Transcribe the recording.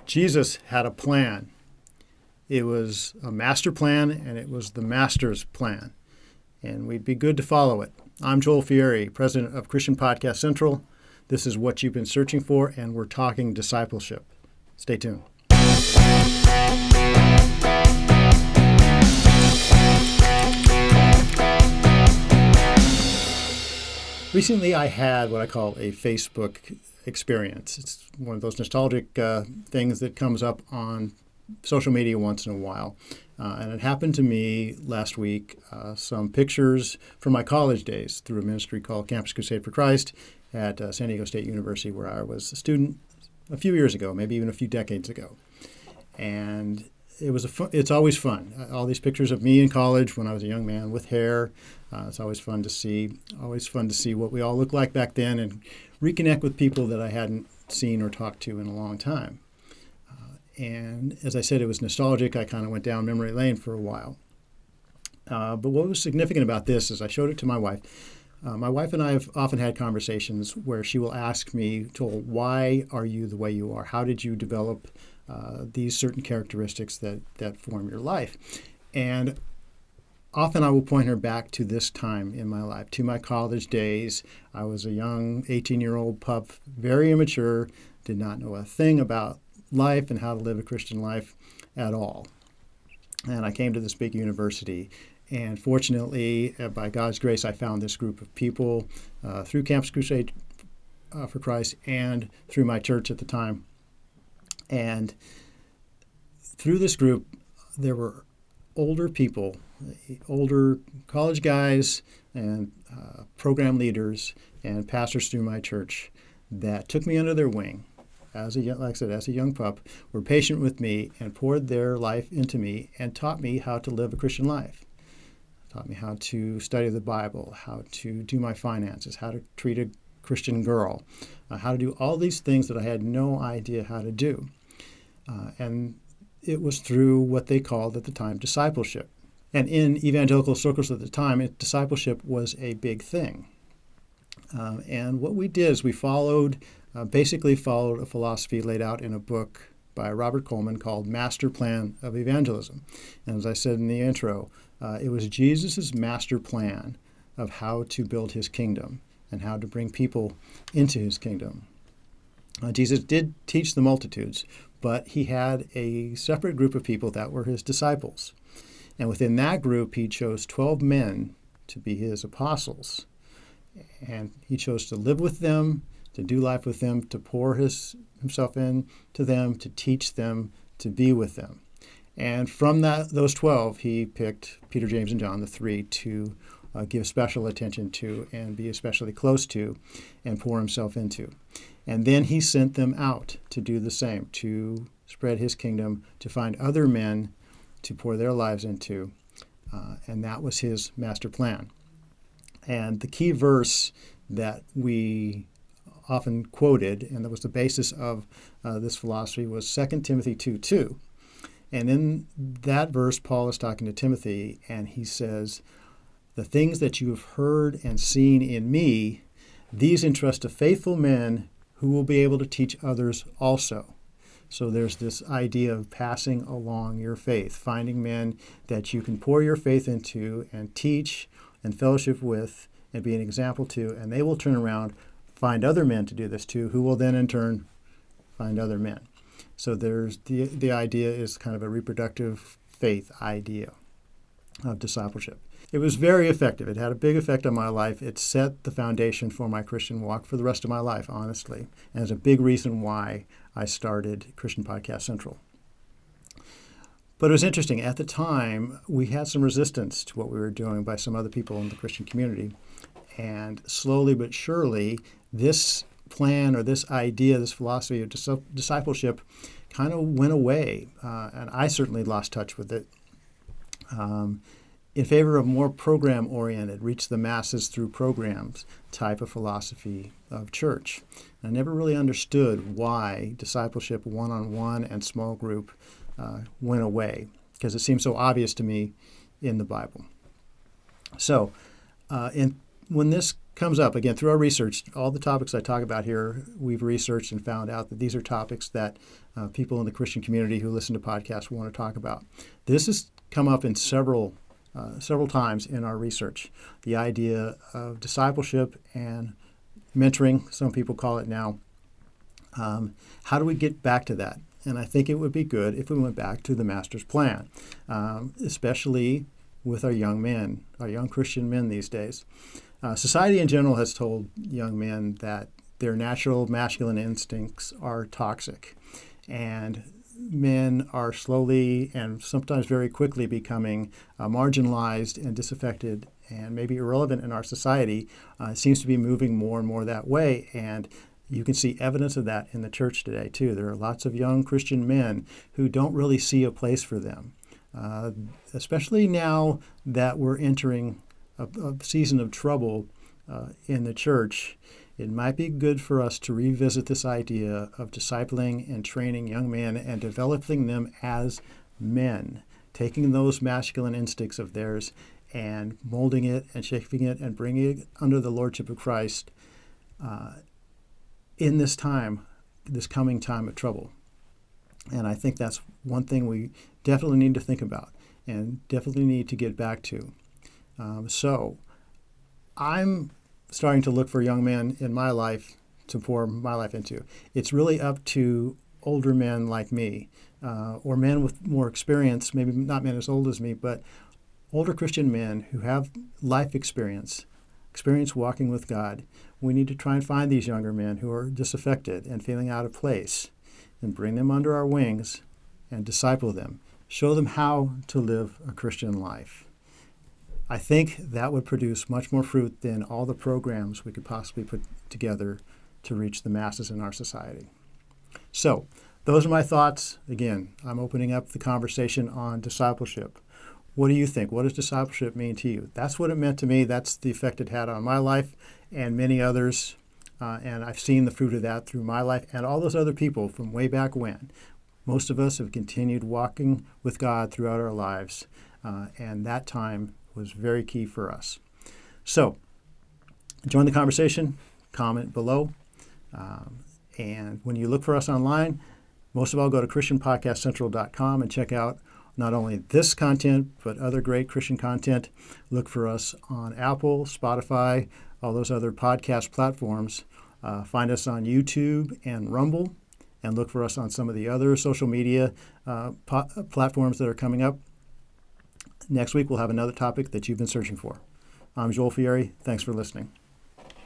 Jesus had a plan. It was a master plan, and it was the master's plan. And we'd be good to follow it. I'm Joel Fieri, president of Christian Podcast Central. This is what you've been searching for, and we're talking discipleship. Stay tuned. Recently, I had what I call a Facebook experience. It's one of those nostalgic things that comes up on social media once in a while. And it happened to me last week, some pictures from my college days through a ministry called Campus Crusade for Christ at San Diego State University, where I was a student a few years ago, maybe even a few decades ago. And it's always fun. All these pictures of me in college when I was a young man with hair. It's always fun to see what we all looked like back then and reconnect with people that I hadn't seen or talked to in a long time. And as I said, it was nostalgic. I kind of went down memory lane for a while. But what was significant about this is I showed it to my wife. My wife and I have often had conversations where she will ask me, Joel, why are you the way you are? How did you develop these certain characteristics that form your life? And often I will point her back to this time in my life, to my college days. I was a young 18-year-old pup, very immature, did not know a thing about life and how to live a Christian life at all. And I came to this big university. And fortunately, by God's grace, I found this group of people through Campus Crusade for Christ and through my church at the time. And through this group, there were older people, older college guys and program leaders and pastors through my church that took me under their wing. As a young pup, were patient with me and poured their life into me and taught me how to live a Christian life. Taught me how to study the Bible, how to do my finances, how to treat a Christian girl, how to do all these things that I had no idea how to do. And it was through what they called at the time discipleship. And in evangelical circles at the time, discipleship was a big thing. And what we did is we basically followed a philosophy laid out in a book by Robert Coleman called Master Plan of Evangelism. And as I said in the intro, it was Jesus' master plan of how to build his kingdom and how to bring people into his kingdom. Jesus did teach the multitudes, but he had a separate group of people that were his disciples. And within that group, he chose 12 men to be his apostles. And he chose to live with them, to do life with them, to pour himself in to them, to teach them, to be with them. And from those 12, he picked Peter, James, and John, the three, to give special attention to and be especially close to and pour himself into. And then he sent them out to do the same, to spread his kingdom, to find other men to pour their lives into. And that was his master plan. And the key verse that we often quoted, and that was the basis of this philosophy, was 2 Timothy 2:2. And in that verse, Paul is talking to Timothy, and he says, "The things that you have heard and seen in me, these entrust to faithful men who will be able to teach others also." So there's this idea of passing along your faith, finding men that you can pour your faith into and teach and fellowship with and be an example to, and they will turn around, find other men to do this too, who will then in turn find other men. So there's the idea is kind of a reproductive faith idea of discipleship. It was very effective. It had a big effect on my life. It set the foundation for my Christian walk for the rest of my life, honestly. And it's a big reason why I started Christian Podcast Central. But it was interesting. At the time, we had some resistance to what we were doing by some other people in the Christian community. And slowly but surely, this plan or this idea, this philosophy of discipleship kind of went away. And I certainly lost touch with it in favor of more program-oriented, reach the masses through programs type of philosophy of church. And I never really understood why discipleship one-on-one and small group went away, because it seems so obvious to me in the Bible. So in when this comes up, again, through our research, all the topics I talk about here, we've researched and found out that these are topics that people in the Christian community who listen to podcasts want to talk about. This has come up in several times in our research. The idea of discipleship and mentoring, some people call it now. How do we get back to that? And I think it would be good if we went back to the Master's plan, especially with our young men, our young Christian men these days. Society in general has told young men that their natural masculine instincts are toxic, and men are slowly and sometimes very quickly becoming marginalized and disaffected and maybe irrelevant in our society. It seems to be moving more and more that way, and you can see evidence of that in the church today, too. There are lots of young Christian men who don't really see a place for them, especially now that we're entering a season of trouble in the church. It might be good for us to revisit this idea of discipling and training young men and developing them as men, taking those masculine instincts of theirs and molding it and shaping it and bringing it under the lordship of Christ in this time, this coming time of trouble. And I think that's one thing we definitely need to think about and definitely need to get back to. So I'm starting to look for young men in my life to pour my life into. It's really up to older men like me, or men with more experience, maybe not men as old as me, but older Christian men who have life experience walking with God. We need to try and find these younger men who are disaffected and feeling out of place and bring them under our wings and disciple them, show them how to live a Christian life. I think that would produce much more fruit than all the programs we could possibly put together to reach the masses in our society. So, those are my thoughts. Again, I'm opening up the conversation on discipleship. What do you think? What does discipleship mean to you? That's what it meant to me. That's the effect it had on my life and many others. And I've seen the fruit of that through my life and all those other people from way back when. Most of us have continued walking with God throughout our lives, and that time was very key for us. So, join the conversation, comment below, and when you look for us online, most of all, go to ChristianPodcastCentral.com and check out not only this content, but other great Christian content. Look for us on Apple, Spotify, all those other podcast platforms. Find us on YouTube and Rumble, and look for us on some of the other social media platforms that are coming up. Next week, we'll have another topic that you've been searching for. I'm Joel Fieri. Thanks for listening.